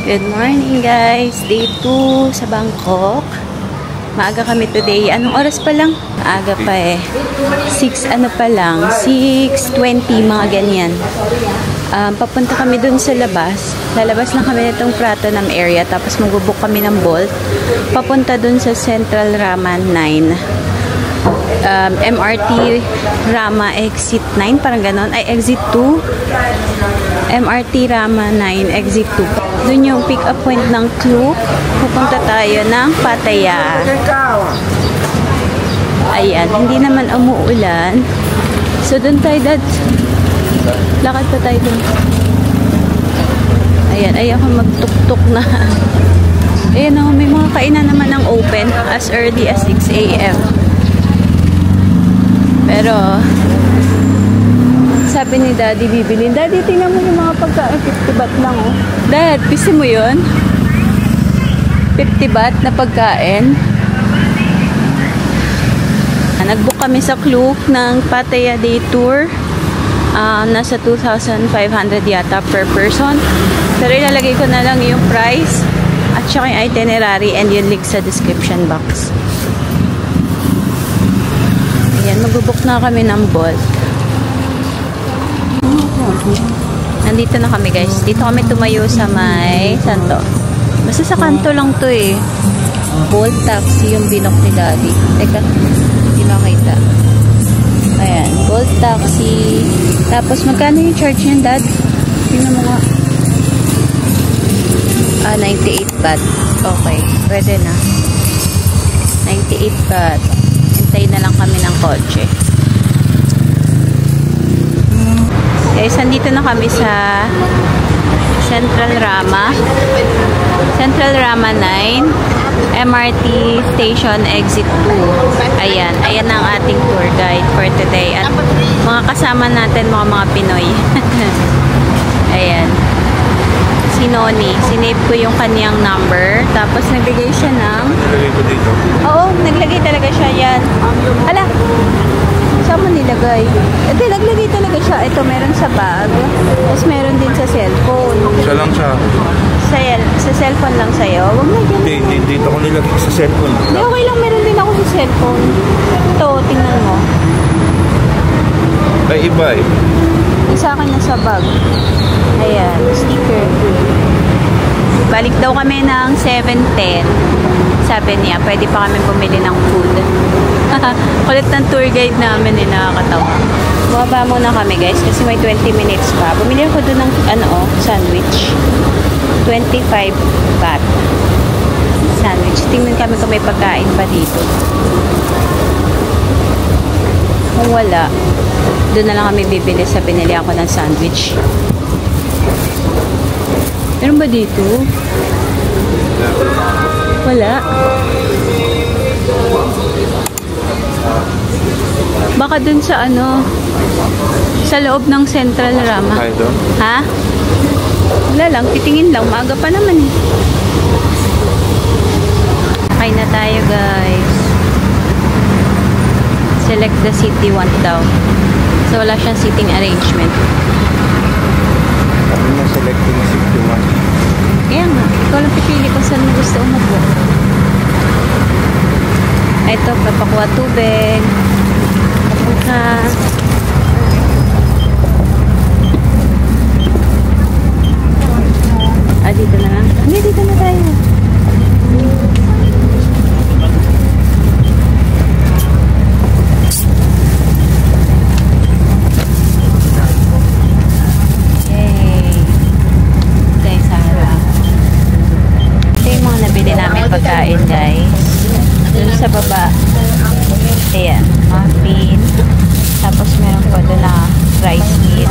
Good morning guys! Day 2 sa Bangkok. Maaga kami today. Anong oras pa lang? Maaga pa eh. 6 ano pa lang? 6:20 mga ganyan. Papunta kami dun sa labas. Lalabas lang kami nitong Pratunam area. Tapos mag-book kami ng Bolt. Papunta dun sa Central Rama 9. MRT Rama Exit 9. Parang ganon. Ay, Exit 2. MRT Rama 9 Exit 2. Dun yung pick-up point ng Klook. Pupunta tayo ng Pattaya. Ayan. Hindi naman umuulan. So, dun tayo, Dad. Lakad pa tayo dun. Ayan. Ay, ako magtuk-tuk na. Ayan o. May mga kainan naman ng open as early as 6 a.m. Pero, sabi ni Daddy, bibilin. Daddy, tingnan mo yung mga pagkain. 50 baht lang, oh. Dad, pisi mo yun? 50 baht na pagkain. Nag-book kami sa Klook ng Pattaya Day Tour. Nasa 2,500 yata per person. Pero ilalagay ko na lang yung price at saka yung itinerary and yung link sa description box. Ayan, mag-book na kami ng Bolt. Nandito na kami guys. Dito kami tumayo sa may Santo. Basta sa kanto lang to eh. Bolt taxi yung binok ni Daddy. Teka, hindi makita. Ayan, Bolt taxi. Tapos magkano yung charge niyan, Dad? Tingnan mo nga. 98 baht. Okay, pwede na. 98 baht. Hintayin na lang kami ng kotse. Guys, nandito na kami sa Central Rama 9 MRT Station Exit 2. Ayan, ayan ang ating tour guide for today. At mga kasama natin, mga Pinoy. Ayan. Si Noni, sinave ko yung kaniyang number. Tapos nagbigay siya ng... Naglagay ko dito? Oo, naglagay talaga siya yan. Hala! Saan mo nilagay? Ito, naglagay talaga siya. Ito, meron sa bag. Tapos meron din sa cellphone. Siya lang siya. Sa cellphone lang sa'yo? Huwag na dyan. Hindi, dito ko nilagay sa cellphone. Hindi, okay lang. Meron din ako sa cellphone. Ito, tingnan mo. Ay, iba eh. Isa akin na sa bag. Ayan, sticker. Balik daw kami ng 7:10. Sabi niya, pwede pa kami bumili ng food. Kulit ng tour guide namin eh, nakakatawa. Bumaba muna kami guys kasi may 20 minutes pa. Bumili ako doon ng sandwich. 25 baht. Sandwich. Tingnan kami kung may pagkain pa dito. Kung wala, doon na lang kami bibili sa pinili ako ng sandwich. Meron ba dito? Wala. Baka dun sa sa loob ng Central Rama. Ha? Wala lang, titingin lang. Maaga pa naman eh. Kain na tayo guys. Select the city want daw. So wala siyang seating arrangement. Sabi mo selecting city want. Kaya nga, ikaw lang pipili kung saan mo gusto umupo. Ito, papakuha tubig. Papunta. Dito na lang. Hindi, dito na tayo. Pagkain guys dun sa baba. Ayan, muffin, tapos meron pa dun na rice meal,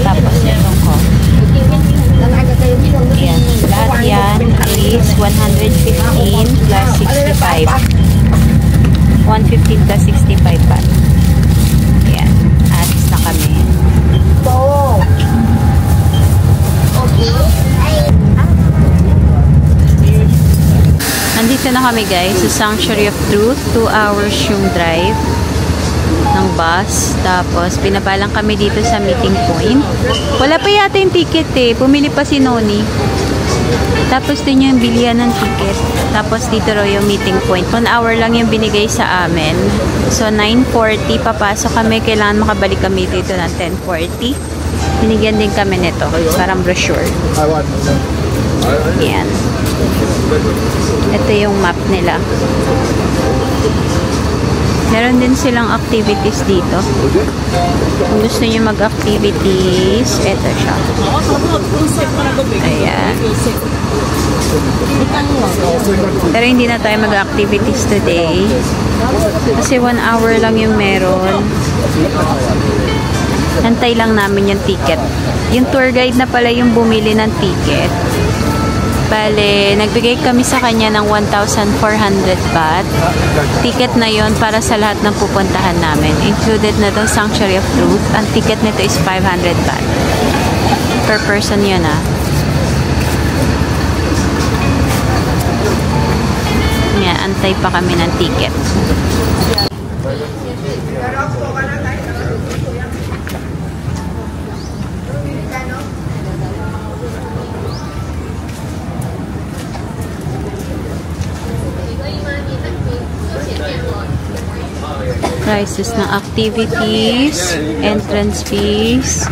tapos meron ko. Ayan, lahat yan is 115 plus 65. 115 plus 65 baht. Ayan, alis na kami. Nandito na kami guys sa Sanctuary of Truth. 2 hours yung drive ng bus. Tapos, pinapalang kami dito sa meeting point. Wala pa yata yung ticket eh. Pumili pa si Noni. Tapos, dun yung bilihan ng ticket. Tapos, dito raw yung meeting point. 1 hour lang yung binigay sa amin. So, 9:40 papasok kami. Kailangan makabalik kami dito ng 10:40. Binigyan din kami nito. Parang brochure. Yan. Ito yung map nila. Meron din silang activities dito. Kung gusto nyo mag-activities, ito siya. Ayan. Pero hindi na tayo mag-activities today. Kasi 1 hour lang yung meron. Antay lang namin yung ticket. Yung tour guide na pala yung bumili ng ticket. Bale, nagbigay kami sa kanya ng 1,400 baht. Ticket na yon para sa lahat ng pupuntahan namin. Included na itong Sanctuary of Truth. Ang ticket nito is 500 baht. Per person yun ah. Nga, antay pa kami ng ticket. Prices ng activities, entrance fees,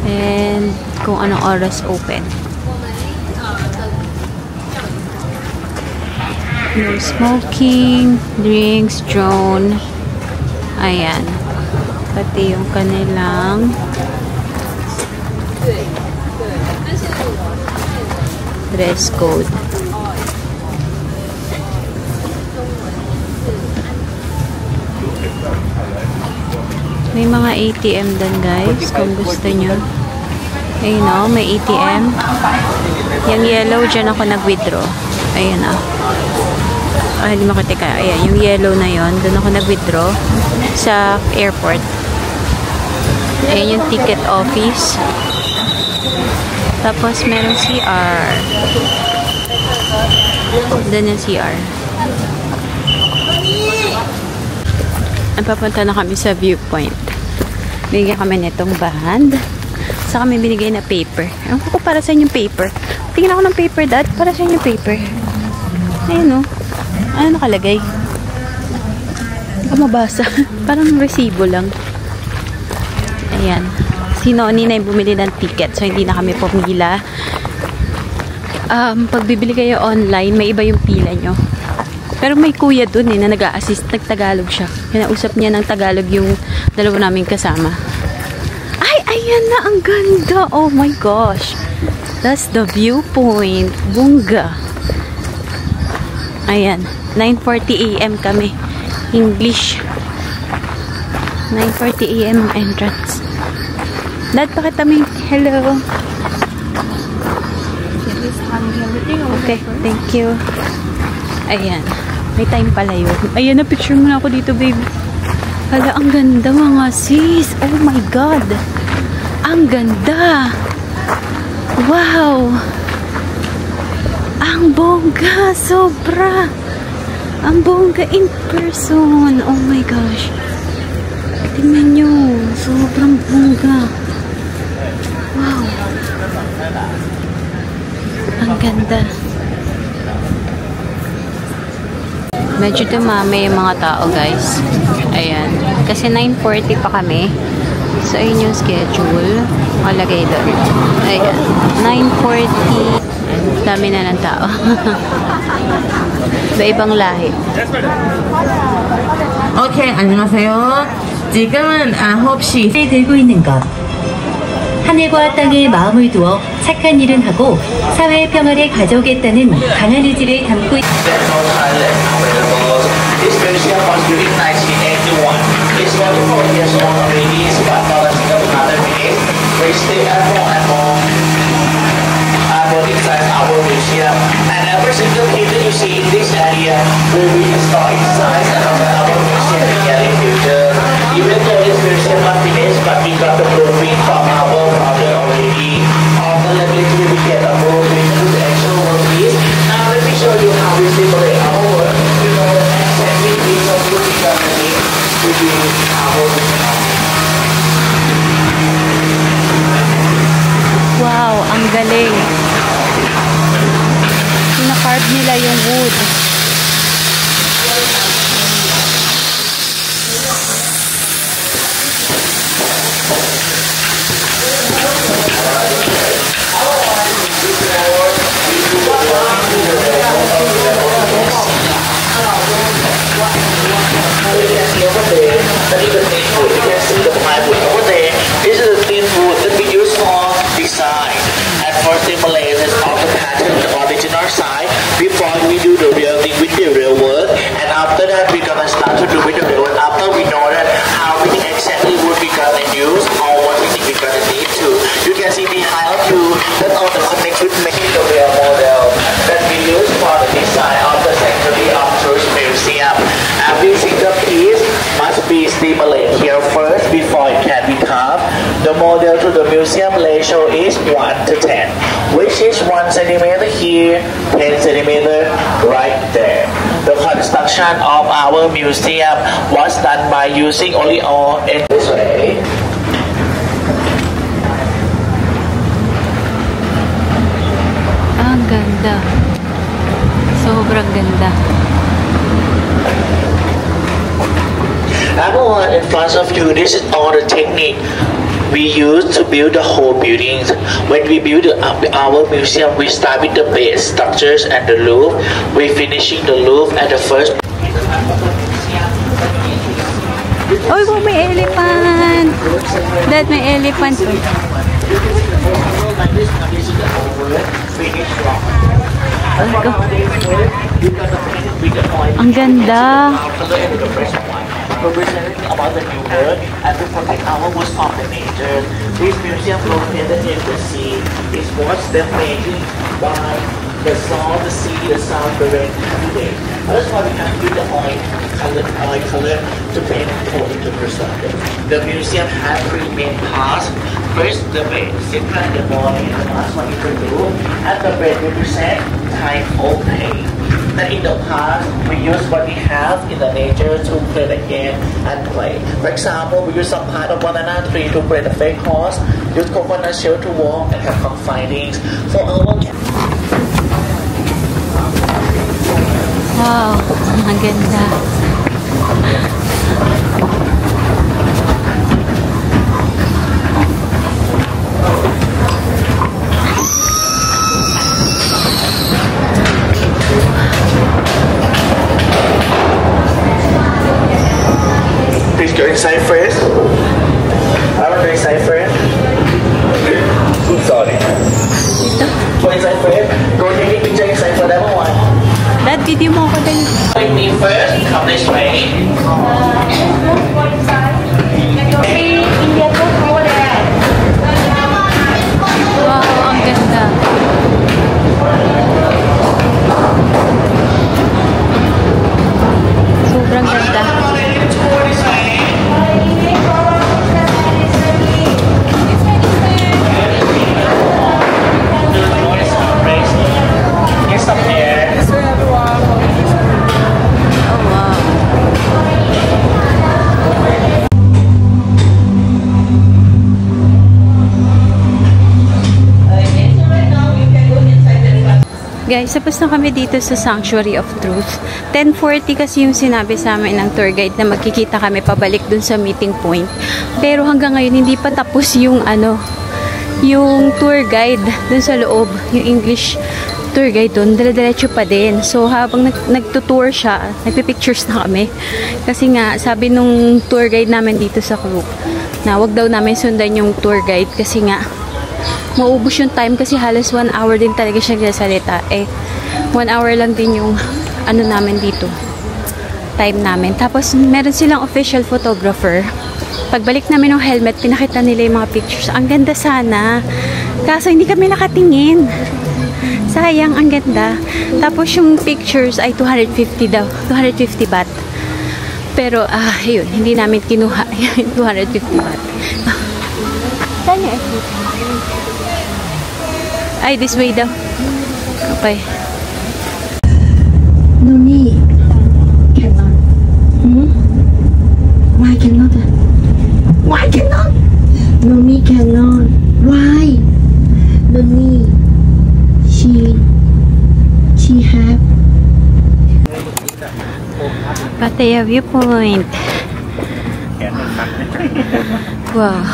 and kung anong oras open. No smoking, drinks, drone. Ayan. Pati yung kanilang dress code. May mga ATM din guys, kung gusto nyo. Ayun o, may ATM. Yung yellow, dyan ako nag-withdraw. Ayun o. Ay, hindi makita ka. Ayan, yung yellow na yon, doon ako nag-withdraw sa airport. Ayun yung ticket office. Tapos, meron CR. Doon yung CR. Papunta na kami sa viewpoint. Bigyan kami nitong band. Sa kami binigay na paper. Ewan ko para sa yung paper. Tingnan ako ng paper, Dad. Para sa yung paper. Ayun o. Ano nakalagay? Hindi ko mabasa. Parang resibo lang. Ayan. Si Noni na yung bumili ng ticket. So, hindi na kami pumila. Pag bibili kayo online, may iba yung pila nyo. Pero may kuya dun na nag-a-assist. Nag-Tagalog siya. Kinausap niya ng Tagalog yung dalawa namin kasama. Ay, ayan na. Ang ganda. Oh my gosh. That's the viewpoint. Bunga. Ayan. 9:40 AM kami. English. 9:40 AM ang entrance. Dad, pakita mo yung hello. Okay, thank you. Ayan. May time pala yun. Ayan, na-picture mo na ako dito, babe. Hala, ang ganda mga sis. Oh my God. Ang ganda. Wow. Ang bongga. Sobra. Ang bongga in person. Oh my gosh. Tingnan nyo. Sobrang bongga. Wow. Ang ganda. Medyo dumami yung mga tao, guys. Ayan. Kasi 9:40 pa kami. So, ayun yung schedule. Malagay doon. Ayan. 9:40. Dami na ng tao. Iba-ibang lahi. 오케이, 안녕하세요. 지금은 9시. 들고 있는 것. 하늘과 땅에 마음을 두어 착한 일은 하고 사회의 평화를 가져오겠다는 강한 의지를 담고 있습니다. And every single painting you see in this area will be historic size and our museum in the future. Even though this museum not finished, but we got the blueprint from our brother already. On the level we get a blueprint to the actual workpiece. Now let me show you how we separate our work. You know, and we need some blueprint which is ang galing. Pina-carve nila yung wood. This is the thin wood that we use for design and for simulation of the pattern on the original side before we do the real thing with the real work. And after that, we're gonna start to do with the real work. After we know that how we exactly would we gonna use or what we think we're gonna need to. You can see behind of you that all the connects with making the real model that we use for the design of the Century of Truth Museum. Every single piece must be stimulated here first before it can be carved. The model to the museum ratio is 1 to 10, which is 1 centimeter here, 10 centimeter right there. The construction of our museum was done by using only all in this way. Ang ganda. Sobrang ganda. Everyone in front of you, this is all the technique we use to build the whole buildings. When we build our museum, we start with the base structures and the roof. We're finishing the roof at the first. Oy, may elephant! Dad, may elephant. Ang ganda. About the new world and to protect our woods from the nature. This museum located in the sea is what's making by the salt, the sea, the sound, the rain, and the wind. That's why we have to use the oil color to paint according to perspective. The museum has 3 main parts. First, the bed, second, the body, and the last one is the roof. And the bed represents time of pain. That in the past, we use what we have in the nature to play the game and play. For example, we use some part of banana tree to play the fake horse, use coconut shell to walk and have fun findings. For our Wow, ang ganda. Please go inside first. I want to go inside first. Sorry. Go inside first. Go take a picture inside for that one. Dad, video mo ako din. Take me first. Come this way. Wow, ang ganda. Sobrang ganda. Get some air. Oh, wow. Guys, tapos na kami dito sa Sanctuary of Truth. 10:40 kasi yung sinabi sa amin ng tour guide na magkikita kami pabalik dun sa meeting point. Pero hanggang ngayon, hindi pa tapos yung yung tour guide dun sa loob. Yung English tour guide dun, dire-diretso pa din. So, habang nagtutour siya, nagpipictures na kami. Kasi nga, sabi nung tour guide namin dito sa group, na wag daw namin sundan yung tour guide kasi nga, maubos yung time kasi halos 1 hour din talaga siya nagsasalita. 1 hour lang din yung namin dito. Time namin. Tapos, meron silang official photographer. Pagbalik namin ng helmet, pinakita nila yung mga pictures. Ang ganda sana. Kaso, hindi kami nakatingin. Sayang, ang ganda. Tapos, yung pictures ay 250 daw. 250 baht. Pero, yun. Hindi namin kinuha yung 250 baht. Saan yung exit? Ay, this way daw. Okay. No me cannot. Why cannot? Why cannot? No me cannot. Why? Nonni, she have Pattaya Viewpoint. Wow.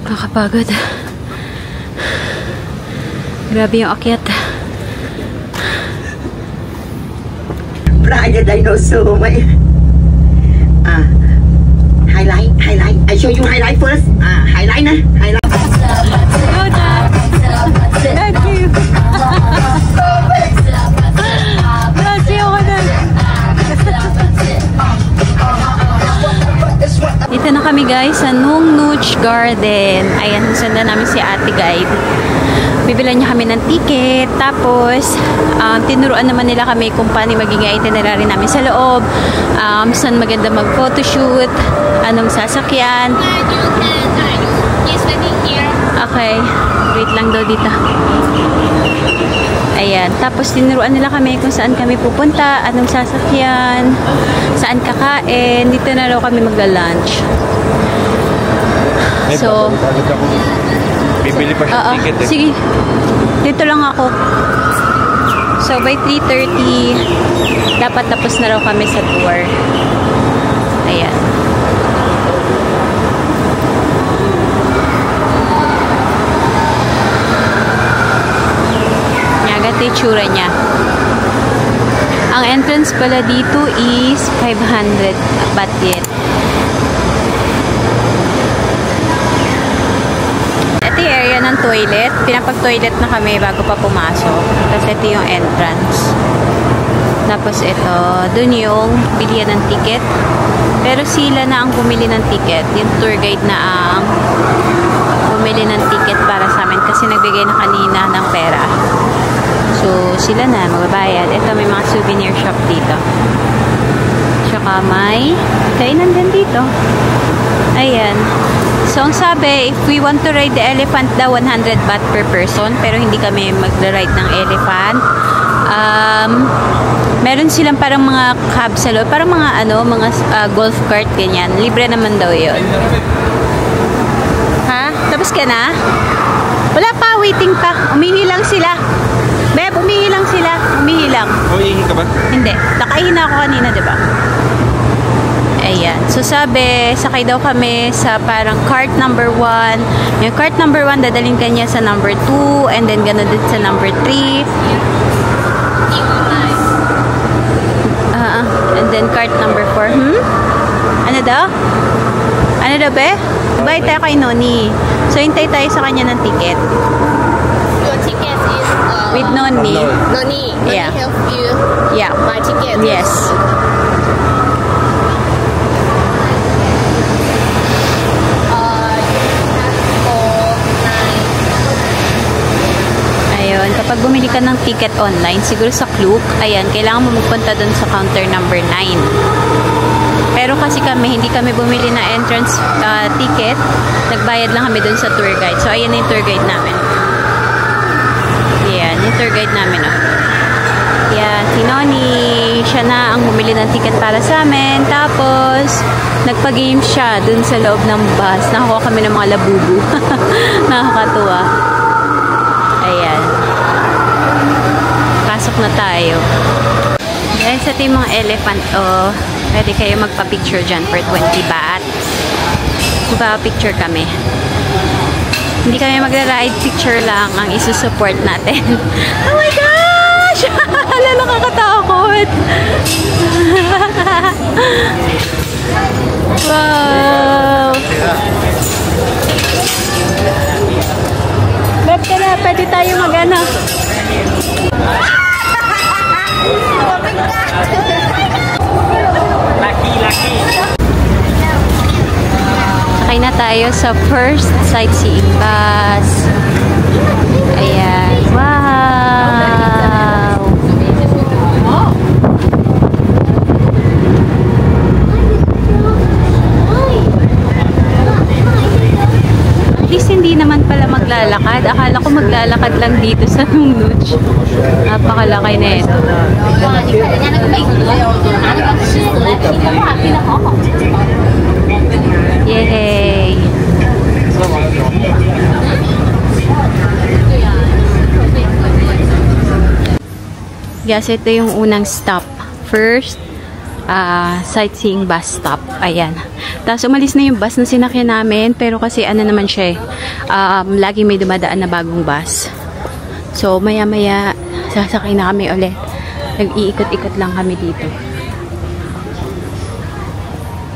Kakapagod. Grabe yung akyat. Praia Dinosaur, my highlight. I show you highlight first. Highlight na, highlight. Thank you. Dito na kami guys sa Nung Nooch Garden. Ayan, sundan namin si ate guide. Bibilan niya kami ng ticket. Tapos, tinuruan naman nila kami kung paano magiging itinerary namin sa loob. Saan maganda mag-photoshoot. Anong sasakyan. Okay. Wait lang daw dito. Ayan. Tapos, tinuruan nila kami kung saan kami pupunta. Anong sasakyan. Saan kakain. Dito na raw kami magla-lunch. So, bibili pa siya ng ticket eh. Sige. Dito lang ako. So, by 3:30, dapat tapos na raw kami sa tour. Ayan. Ganito yung tsura niya. Ang entrance pala dito is 500 baht yen. Ito yung area ng toilet. Pinapag-toilet na kami bago pa pumasok. Tapos ito yung entrance. Tapos ito, dun yung bilihan ng ticket. Pero sila na ang bumili ng ticket. Yung tour guide na ang bumili ng ticket para sa amin kasi nagbigay na kanina ng pera. So, sila na magbabayad. Ito, may mga souvenir shop dito. Tsaka may kainan din dito. Ayan. So, ang sabi, if we want to ride the elephant daw, 100 baht per person. Pero hindi kami mag-ride ng elephant. Meron silang parang mga cab sa loob. Parang mga mga golf cart, ganyan. Libre naman daw yun. Ha? Tapos ka na? Wala pa, waiting pa. Umihi lang sila. Beb, umihi lang sila. Umihi lang. Umihi ka ba? Hindi. Nakaihi na ako kanina, diba? Ayan. So, sabi, sakay daw kami sa parang cart number 1. Yung cart number 1, dadaling kanya sa number 2. And then, gano'n din sa number 3. And then, cart number 4. Ano daw? Ano daw, be? Bye tayo kay Noni. So, hintay tayo sa kanya ng ticket. your ticket is With Noni. Noni. Yeah. Help you Yeah. buy ticket. Yes. Ayun, kapag bumili ka ng ticket online, siguro sa Klook, ayan, kailangan mo magpunta dun sa counter number 9. Pero kasi kami, hindi kami bumili na entrance ticket, nagbayad lang kami dun sa tour guide. So, ayan yung tour guide namin. Ayan, yung tour guide namin, oh. Yan, si Noni, siya na ang bumili ng ticket para sa amin. Tapos, nagpa-game siya dun sa loob ng bus. Nakakuha kami ng mga labubu. Nakakatuwa. Ayan. Pasok na tayo. Guys, ito yung mga elephant, oh. Pwede kayo magpa-picture dyan for 20 baht. Magpa-picture kami. Hindi kami magra-ride, picture lang ang isusupport natin. Oh my gosh! Lalo nakakatakot. Wow! Ba't ka na? Pwede tayo mag-ano? Sakay na tayo sa first sightseeing bus. Ayan. Wow! At least hindi naman pala maglalakad. Akala ko maglalakad lang dito sa Nung Nooch. Napakalaki na ito. Yay! Guys, ito yung unang stop. First, sightseeing bus stop. Ayan. Tapos umalis na yung bus na sinakyan namin. Pero kasi ano naman siya lagi may dumadaan na bagong bus. So, maya-maya, sasakay na kami ulit. Nag-iikot-ikot lang kami dito.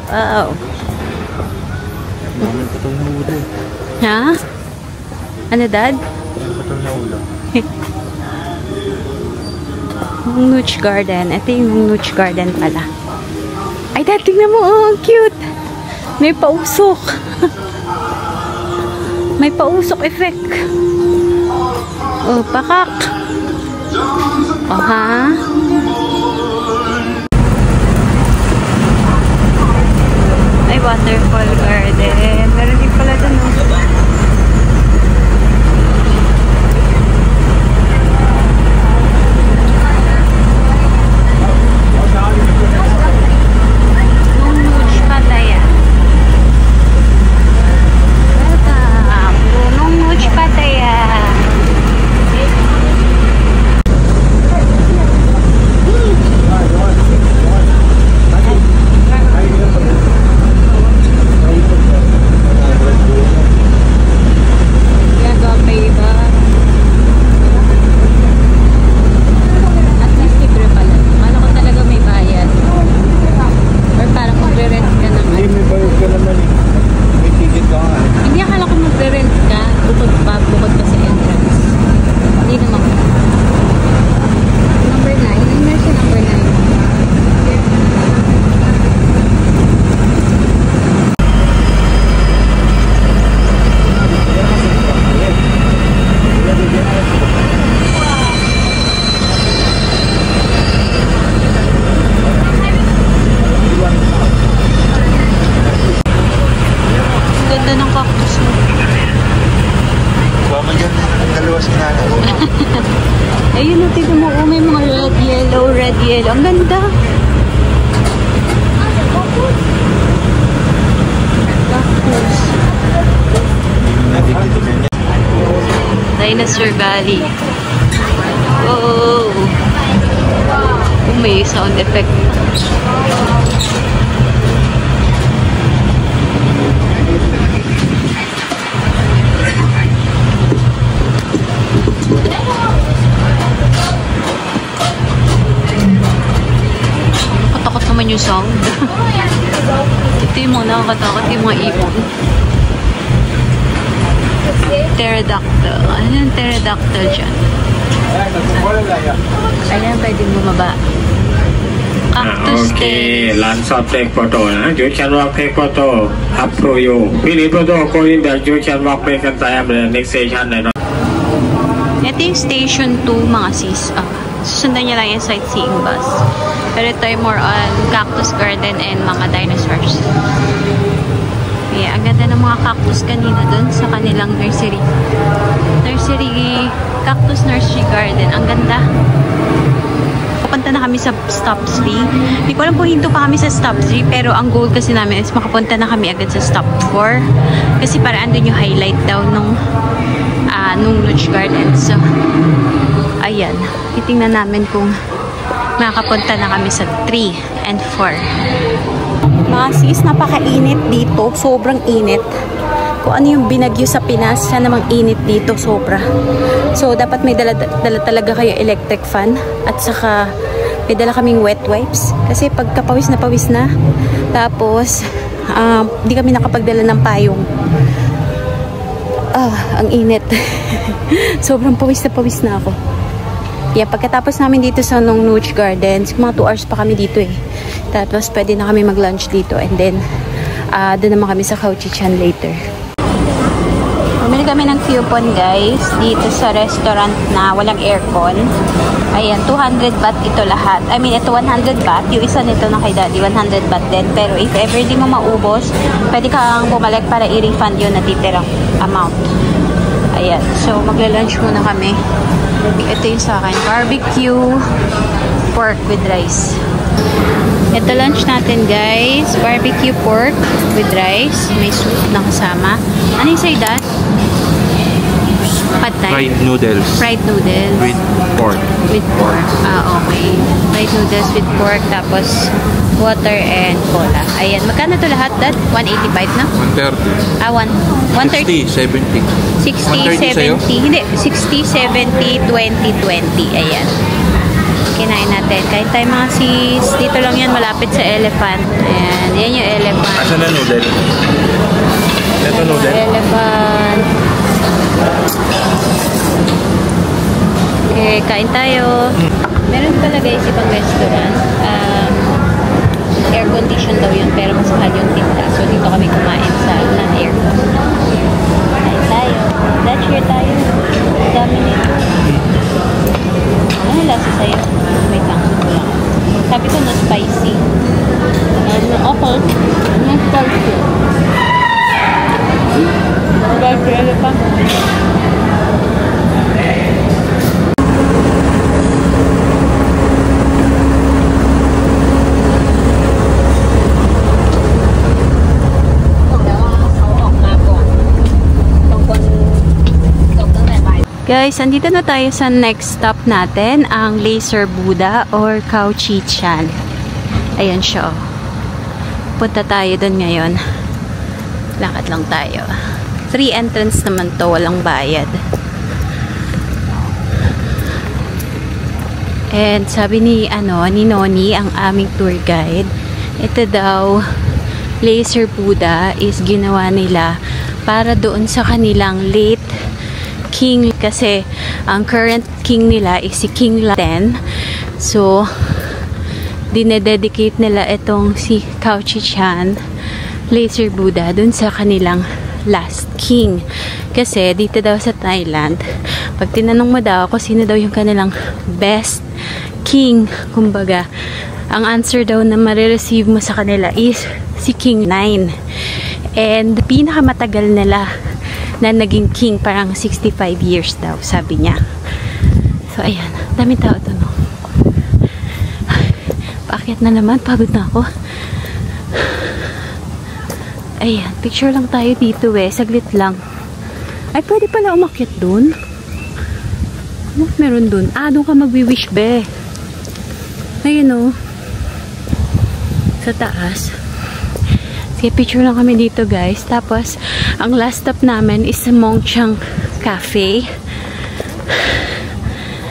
Wow. Ha? Ano, Dad? Nooch Garden. Ito yung Nooch Garden pala. Ay, Dad, tingnan mo. Oh, ang cute. May pausok. May pausok effect. Oh, pakak. Oh, ha? Ay, waterfall garden. Meron din pala dun, oh. Ayun, tignan mo, may mga red, yellow. Ang ganda. Dinosaur Valley. Oh, may sound effect. Nakatakot naman yung sound. Ito yung mga nakakatakot, yung mga ibon. Pterodactyl. Ano yung pterodactyl dyan? Ayan, pwedeng bumaba. Cactus Okay, lots of take photo. You can walk take photo up to you. Finish photo going there. You can walk take and time the next station. Ito yung station 2 mga sis. Susundan niya lang yung sightseeing bus. Pero ito ay more on cactus garden and mga dinosaurs. Yeah, ang ganda ng mga cactus kanina dun sa kanilang nursery. Cactus nursery garden. Ang ganda. Pupunta na kami sa stop 3. Hindi ko alam kung hinto pa kami sa stop 3, pero ang goal kasi namin is makapunta na kami agad sa stop 4. Kasi para andun yung highlight daw nung Nooch Garden. So, ayan. Titingnan namin kung makakapunta na kami sa 3 and 4. Mga sis, napakainit dito. Sobrang init. Kung ano yung binagyo sa Pinas, siya namang init dito. Sobra. So, dapat may dala talaga kayo electric fan. At saka, may dala kaming wet wipes. Kasi pagka pawis na, tapos, di kami nakapagdala ng payong. Ang init. Sobrang pawis na ako. Yeah, pagkatapos namin dito sa Nooch Gardens, mga 2 hours pa kami dito eh. Tapos pwede na kami mag-lunch dito and then doon naman kami sa Khao Chi Chan later. Bumili kami ng coupon guys dito sa restaurant na walang aircon. Ayan, 200 baht ito lahat. I mean, ito 100 baht. Yung isa nito na kay Daddy, 100 baht din. Pero if ever di mo maubos, pwede kang bumalik para i-refund yun na titirang amount. Ayan, so magla-lunch muna kami. Ito yung sa akin, barbecue pork with rice. Ito lunch natin guys, barbecue pork with rice. May soup na kasama. Ano yung sa'yo, Dad? Pad Thai? Fried noodles. Fried noodles. With pork. With pork. Okay. Fried noodles with pork, tapos water and cola. Ayan. Magkano to lahat, Dad? 185 na? 130. 130. 60, 70. 60, 70. Hindi. 60, 70, 20, 20. Ayan. Kinain natin. Kain tayo mga sis. Dito lang yan, malapit sa elephant. Ayan. Yan yung elephant. Asan na noodle? Ito noodle? Elephant. Okay, kain tayo. Meron pala guys ibang restaurant. Air condition daw yun, pero mas mahal yung tinta. So, dito kami kumain sa non-aircon. Kain tayo. Dutch here tayo. Dami nito. Ano lasa sa'yo? May tangso ko lang. Sabi ko na spicy. Okay. Na spicy. Spicy elephant. Guys, andito na tayo sa next stop natin, ang Laser Buddha or Khao Chi Chan. Ayan siya. Punta tayo dun ngayon. Lakad lang tayo. Free entrance naman to, walang bayad. And sabi ni Noni, ang aming tour guide, ito daw, Laser Buddha is ginawa nila para doon sa kanilang late king, kasi ang current king nila is si King Laten. So dinededicate nila itong si Khao Chi Chan Laser Buddha dun sa kanilang last king. Kasi dito daw sa Thailand, pag tinanong mo daw kung sino daw yung kanilang best king, kumbaga, ang answer daw na marireceive mo sa kanila is si King 9. And pinakamatagal nila na naging king, parang 65 years daw, sabi niya. So, ayan. Daming tao to, no? Paakyat na naman. Pagod na ako. Ayan. Picture lang tayo dito, eh. Saglit lang. Ay, pwede pala umakyat dun. Ano meron dun? Ah, doon ka magwi-wish, be. Ayun, no? Sa taas. Sige, picture lang kami dito, guys. Tapos, ang last stop namin is sa Mongchang Cafe.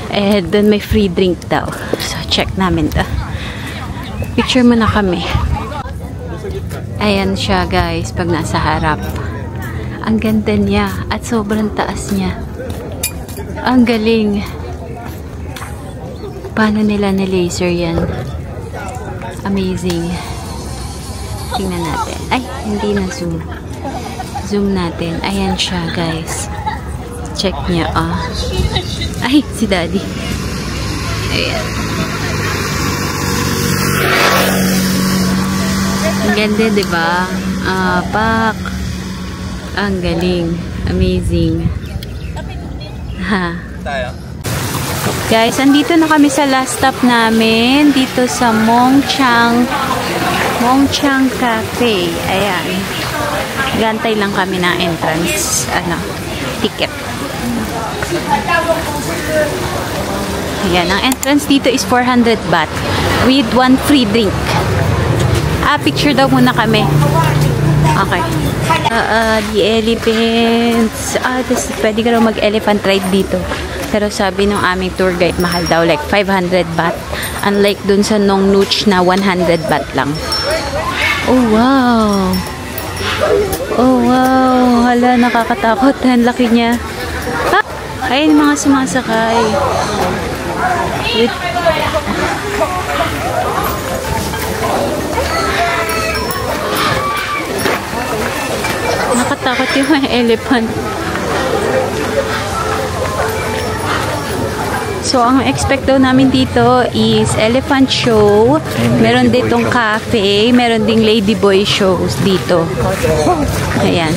Eh, doon may free drink daw. So, check namin to. Picture muna kami. Ayan siya, guys, pag nasa harap. Ang ganda niya. At sobrang taas niya. Ang galing. Paano nila na-laser yan? Amazing. Tingnan natin. Ay, hindi na zoom. Zoom natin. Ayan siya, guys. Check niya, ah. Ay, si Daddy. Ayan. Ang ganda, diba? Pak. Ang galing. Amazing. Ha. Guys, andito na kami sa last stop namin. Dito sa Mongchang Cafe. Ayan. Gantay lang kami ng entrance. Ticket. Ayan. Ang entrance dito is 400 baht with 1 free drink. Picture daw muna kami. Okay. The elephants. Pwede ka raw mag-elephant ride dito. Pero sabi ng aming tour guide, mahal daw, like 500 baht. Unlike dun sa Nong Nuch na 100 baht lang. Oh, wow. Oh, wow. Hala, nakakatakot. Ang laki niya. Ayun, mga sumasakay. Wait. Nakatakot yung mga elephant. So, ang expect daw namin dito is elephant show. Meron ditong cafe. Meron ding ladyboy shows dito. Ayan.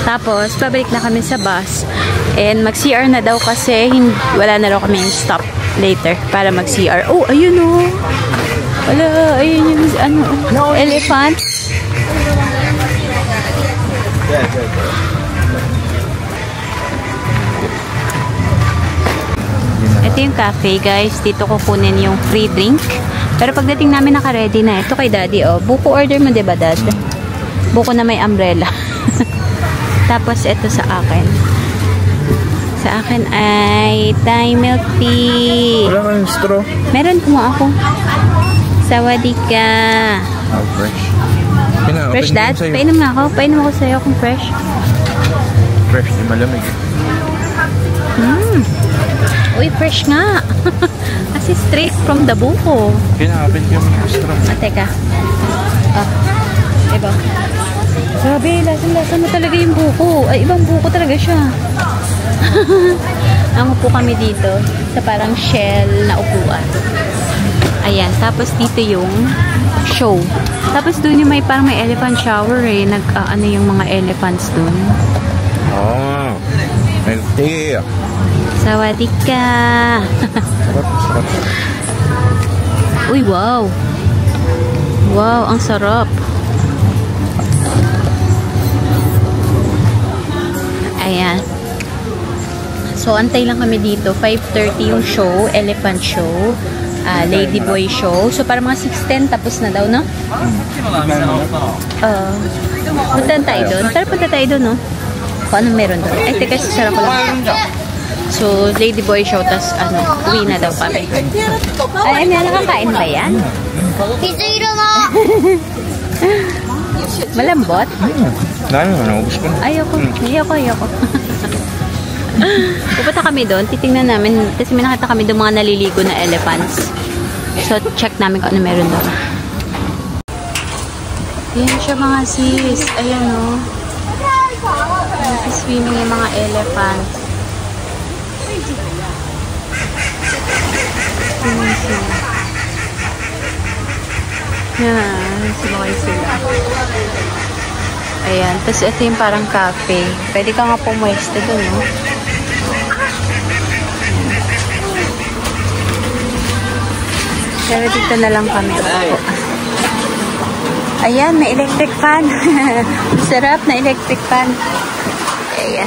Tapos, pabalik na kami sa bus. And mag-CR na daw kasi wala na raw kami stop later para mag-CR. Oh, ayun o. Wala, ayun yung elephant. yung cafe, guys. Dito kukunin yung free drink. Pero pagdating namin naka-ready na. Ito kay daddy, oh. Buko order mo, diba, dad? Buko na may umbrella. Tapos, ito sa akin. Sa akin ay Thai milk tea. Wala kang straw. Meron kumuha ako. Sawadika. Oh, fresh. Fresh, dad? Painom nga ako. Painom ako sa'yo kung fresh. Fresh, di malamig. Uy, fresh nga. Kasi straight from the buko. Pinakapit yung straw. Teka. Diba? Grabe, lasang-lasa mo talaga yung buko. Ay, ibang buko talaga siya. Ang upo kami dito sa parang shell na upuan. Ayan, tapos dito yung show. Tapos doon yung parang may elephant shower eh. Ano yung mga elephants doon. Oh, milk tea. Sawadika. Sarap, sarap. Uy, wow. Wow, ang sarap. Ayan. So, antay lang kami dito. 5:30 yung show. Elephant show. Ladyboy show. So, para mga 6:10 tapos na daw, no? Punta tayo doon. Tara, punta tayo doon, no? Kung anong meron doon. Ay, teka, sasara ko lang. So, ladyboy show. Tapos, uwi na daw kami. Ay, nakakain ba yan? Malambot? Dami mo, naubos ko na. Ayoko. Pupunta kami doon, titingnan namin kasi may nakita kami doon mga naliligo na elephants. So, check namin kung ano meron doon. Yan siya mga sis. Ayan o. Nag-swimming yung mga elephants. Swimming sila. Yan. Sumakay sila. Ayan. Tapos ito yung parang cafe. Pwede ka nga pumwesto doon, no? Pero dito na lang kami. Ayan, may electric fan. Sarap na electric fan. Ayan.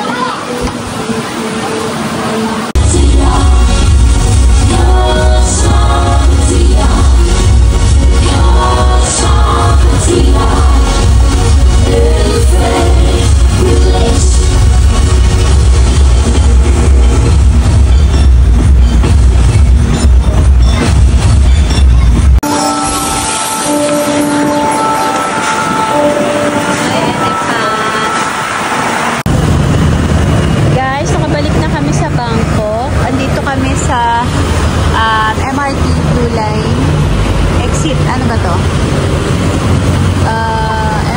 MRT Blue Line exit, ano ba to?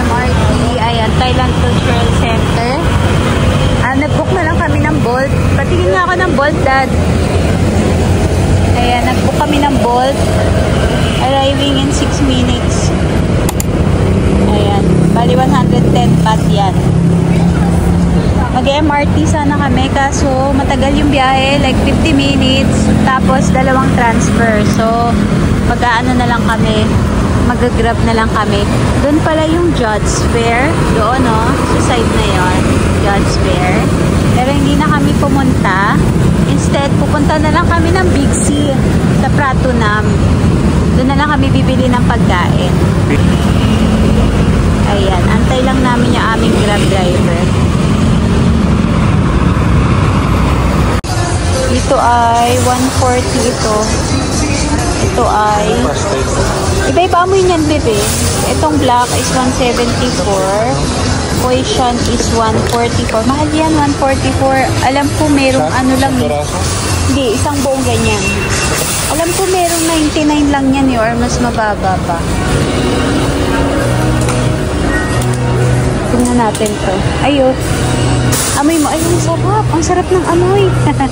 MRT, ayan, Thailand Cultural Center. Nag-book na lang kami ng Bolt. Patingin nga ako ng Bolt, dad. Ayan, nag-book kami ng Bolt. Arriving in 6 minutes. Ayan, bali 110 baht yan. Mag-MRT sana kami kaso matagal yung biyahe, like 50 minutes, tapos dalawang transfer. So, mag-aano na lang kami, mag-grab na lang kami. Doon pala yung Judge Fair, doon no, sa side na yon, Judge Fair. Pero hindi na kami pumunta. Instead, pupunta na lang kami ng Big C sa Pratunam. Doon na lang kami bibili ng pagkain. Ayan, antay lang namin yung aming Grab driver. Ito ay 140 ito. Ito ay iba-iba mo yun, bebe. Itong black is 174. Poison is 144. Mahal yan, 144. Alam ko merong ano lang. Hindi, isang buong ganyan. Alam ko merong 99 lang yan or mas mababa pa. Tingnan natin to. Ayun. Amoy mo. Ay, ang sarap. Ang sarap ng amoy. Ano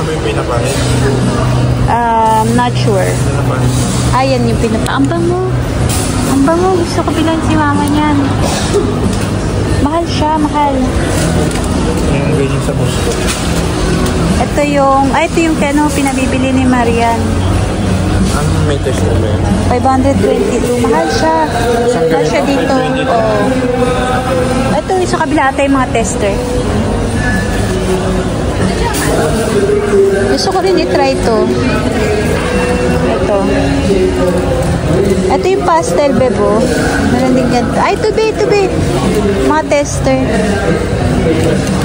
ba yung pinapangit? Not sure. Ayan yung pinapa. Ang bango. Ang bango. Gusto ko bilang si mama niyan. Mahal siya. Mahal. Yung ganyan sa gusto. Ito yung pinabibili ni Marian. Ano may test na ba yan? 522. Mahal siya. Mahal siya dito. Oh. Ito yung sa kabila ata yung mga tester. Gusto ko rin i-try to. Ito. Ito yung pastel, bebo. Meron din ganito. Ay, tubig. Mga tester.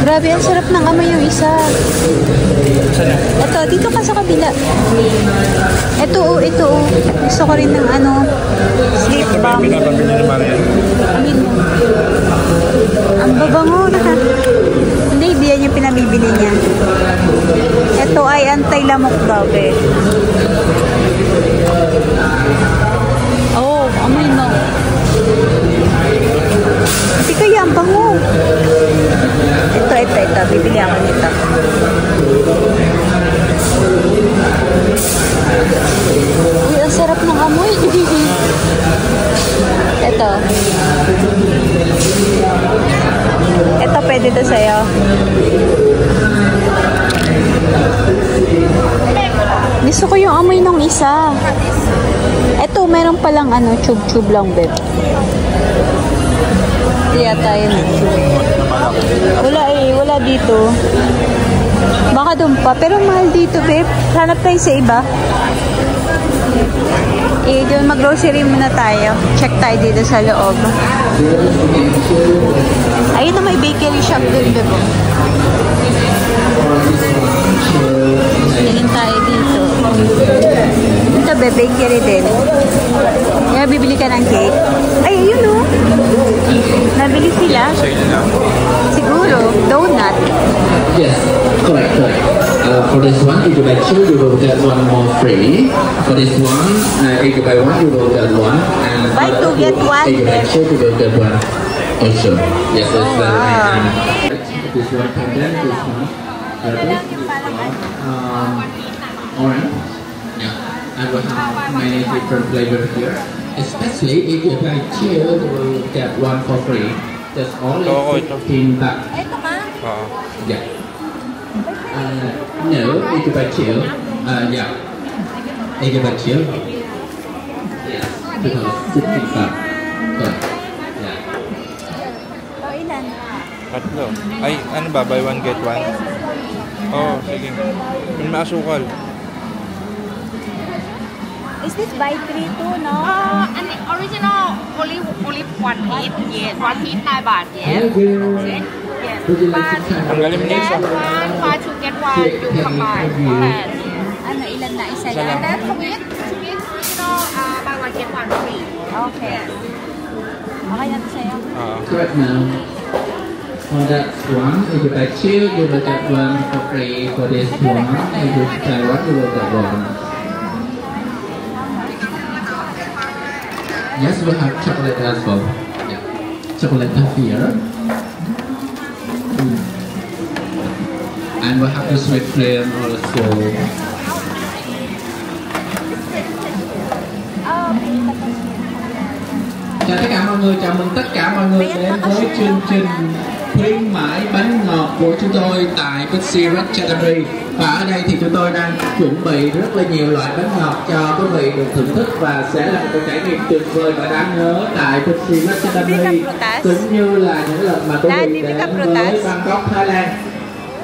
Grabe, ang sarap ng amoy yung isa. Ito, dito ka sa kabila. Ito. Gusto ko rin ng sleep balm. Pinapabili ni Maria. Amin mo. Ang babango na. Hindi, yan yung pinabibili niya. Ito ay anti-lamok daw, eh. Oh, amoy mo. Hindi kaya ang bango. Ito. Bibili ako nito. Uy, ang sarap ng amoy. Ito. Ito, pwede to sa'yo. Gusto ko yung amoy ng isa. Ito, meron palang tube lang, beb. Kaya tayo na. Wala dito. Baka doon pa. Pero mahal dito, babe. Hanap tayo sa iba. Doon mag-grocery muna tayo. Check tayo dito sa loob. Ayun na, may bakery shop doon, babe. Tingin tayo dito. Ito, babe, bakery din. Kaya bibili ka ng cake. Ay, yun o. Nabili sila. Siguro, donut. Yes, correct. For this one, if you buy two, you will get one more free. For this one, if you buy one, you will get one. And Buy two, get one. If you buy two, you will get one also. Yes, that's very nice. This one, and then this one. Orange. Yeah, and we have many different flavors here. Especially if you buy two, you will get one for free. That's only 15 bucks. Ito ka? Yeah. No, if you buy two, yeah. If you buy two, yes, because 15 bucks. Yeah. O, ilan? Tatlo. Ay, ano ba? Buy one, get one? Oo, sige. May maasukal. Is this buy 3 too, no? And the original only one piece, yes, one piece 9 baht, yes. Thank you. Yes. Would you like But to try? Ang galing niya isa. that one, buy two get one, you combine. And Ano, ilan na? Isa Isa lang? lang. that sweet original, buy one get one free. Okay. Okay na to sa'yo? Oo. Correct now. For that one, if you buy two, you will get one for free. For this one, if you buy one, you will get one. Yes, we have chocolate as well. Yeah. Chocolate here. And we have the sweet cream also. Chào tất cả mọi người, chào mừng tất cả mọi người đến với chương trình khuyến mãi bánh ngọt của chúng tôi tại Bixi Ratchaburi. Và ở đây thì chúng tôi đang chuẩn bị rất là nhiều loại bánh ngọt cho quý vị được thưởng thức và sẽ là một trải nghiệm tuyệt vời và đáng nhớ tại Bixi Ratchaburi, cũng như là những lần mà quý vị đến với Bangkok, Thái Lan.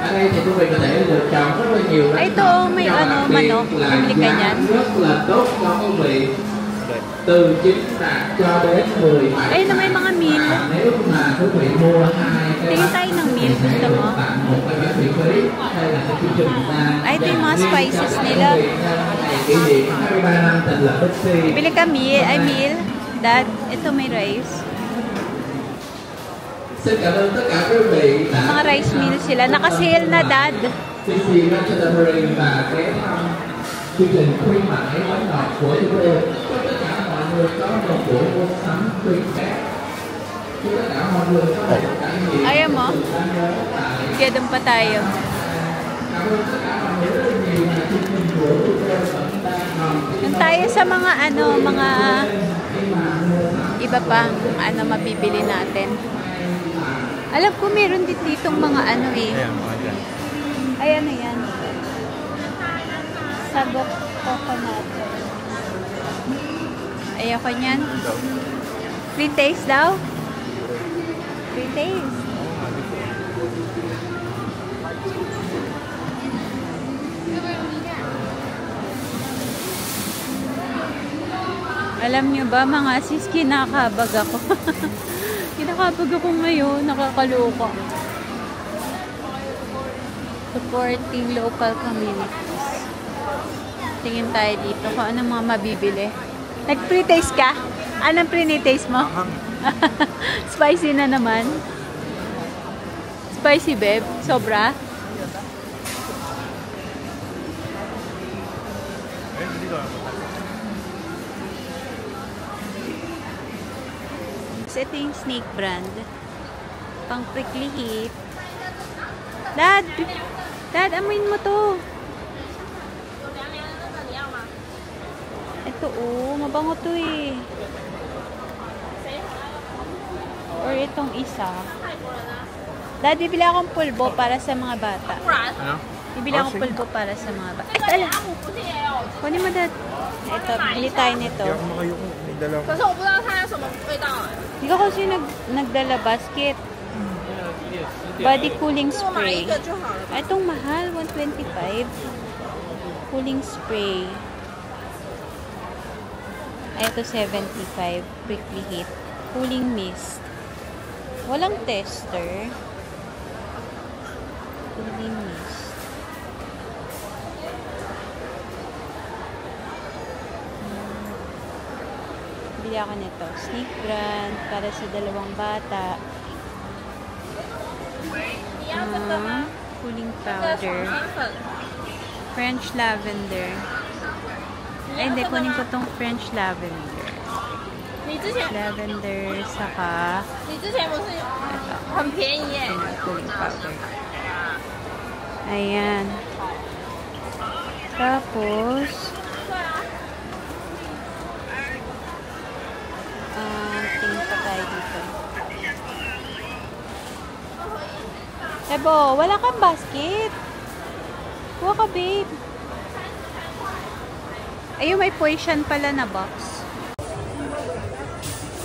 Ở đây thì quý vị có thể lựa chọn rất là nhiều bánh ngọt, may và đặc biệt manok, là bumili ka giá niyan. rất là tốt cho quý vị. Từ 9 bạc cho đến 17 Ay, na may mga meal. Nếu mà quý vị mua hai cái Tingin tayo ng meal. Gusto mo? tặng một cái bánh miễn phí hay là cái chương trình Ay, ito yung mga spices nila. kỷ niệm 23 năm thành lập Bixi. Bili ka meal. Dad, ito may rice. Xin cảm ơn tất cả quý vị đã Mga rice meal sila. Naka-sale na, Dad. Bixi Ratchaburi và ghé thăm chương trình khuyến mãi bánh ngọt của chúng tôi. Chúc tất cả mọi người có một buổi mua sắm khuyến mãi. Chúc tất cả mọi người có một trải nghiệm Ayaw mo? đáng nhớ tại Kaya doon pa tayo. cảm ơn tất cả mọi người rất là nhiều mà chương trình của chúng tôi vẫn đang còn Doon tayo sa mga mga iba pa mabibili natin. Alam ko meron din ditong mga eh. Ayan, mga dyan. Ayan na yan. Sabok coconut. Ayoko niyan. Free taste daw? Free taste. Alam nyo ba mga sis, kinakabag ako. Kinakabag ako ngayon, nakakaloka. Supporting local communities. Tingin tayo dito kung anong mga mabibili. Nag-pre-taste ka? Anong pre-taste mo? Spicy na naman. Spicy, babe? Sobra? Ito yung Snake brand. Pang prickly heat. Dad! Dad, amoyin mo to. Ito oh, mabango to eh. Or itong isa. Dad, bibili akong pulbo para sa mga bata. Ano? Bibili akong pulbo para sa mga bata. Ala! Kunin mo, Dad. Ito, bili tayo nito. Hindi ako makayuko. May dala ko. Hindi ko kasi nagdala basket. Body cooling spray. Itong mahal, 125. Cooling spray. Ito 75. Prickly heat. Cooling mist. Walang tester. Cooling mist. Bili ako nito. Snake brand para sa dalawang bata. Cooling powder. French lavender. Ay, hindi. Kunin ko tong French lavender. Lavender, saka cooling powder. Ayan. Tapos, tingin pa tayo dito. Ebo, wala kang basket. Kuha ka, babe. Ayun, may poison pala na box.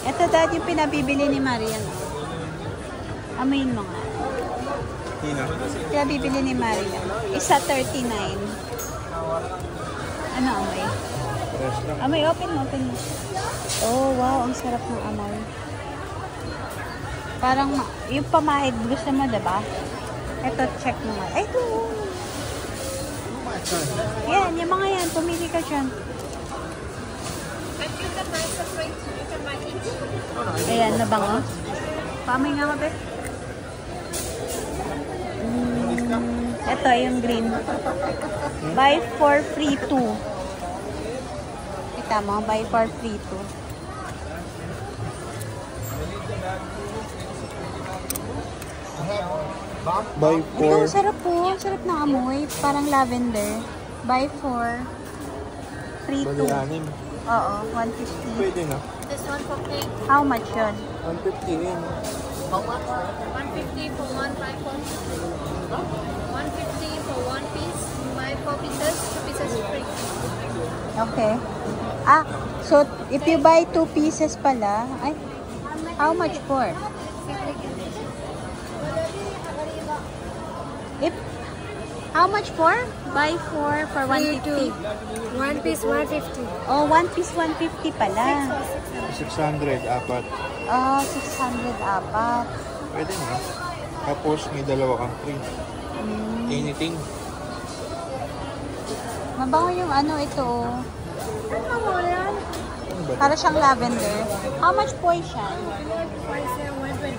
Ito, Dad, yung pinabibili ni Marian. Amoyin mo nga. Pinabibili ni Marian. Isa 39. Ano amoy? Amoy, open mo. Oh, wow. Ang sarap ng amoy. Parang, yung pamahid, gusto mo, diba? Ito, check mo nga. Ay, ito. Yan, yung mga yan. Pumili ka dyan. Ayan, nabango. Pamay nga ka, be. Ito, yung green. Buy 4 free 2. Kita mo, buy 4 free 2. Buy 4. Ito, sarap po. Sarap ng amoy. Parang lavender. Buy 4. Free 2. Bali 6. Oo, 150. Pwede na. This one for cake. How much yun? 150 rin. 150 for 1 buy 4. 150 for 1 piece. Buy 4 pieces. 2 pieces free. Okay. Ah, so if you buy 2 pieces pala, ay, how much for? If, how much for? Buy 4 for 150. 1 piece 150. Oh, 1 piece 150 pala. 600, apat. Oh, 600 apat. Pwede na. Tapos may dalawa kang free. Anything. Mabango yung ano ito. Ano mo yan? Para siyang lavender. How much po siya? 120.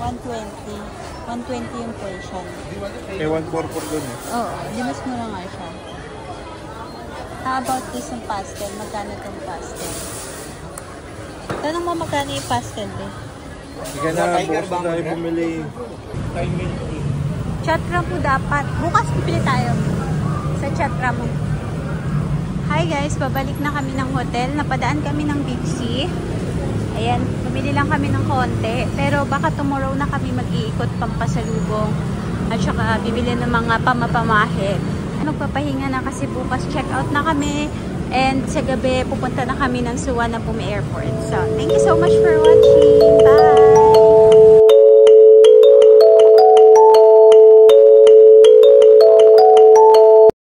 120. 120 yung portion. May 144 dun eh. Oo, limas mo na nga siya. How about this yung pastel? Magkano itong pastel? Tanong mo magkano yung pastel eh? Hindi ka na, bukas na tayo bumili. Chatra mo dapat. Bukas pipili tayo. Sa chatra mo. Hi guys, babalik na kami ng hotel. Napadaan kami ng Big C. Ayan, bumili lang kami ng konti. Pero baka tomorrow na kami mag-iikot pampasalubong. At saka bibili ng mga pamapamahe. Magpapahinga na kasi bukas check out na kami. And sa gabi, pupunta na kami ng Suvarnabhumi Airport. So, thank you so much for watching. Bye!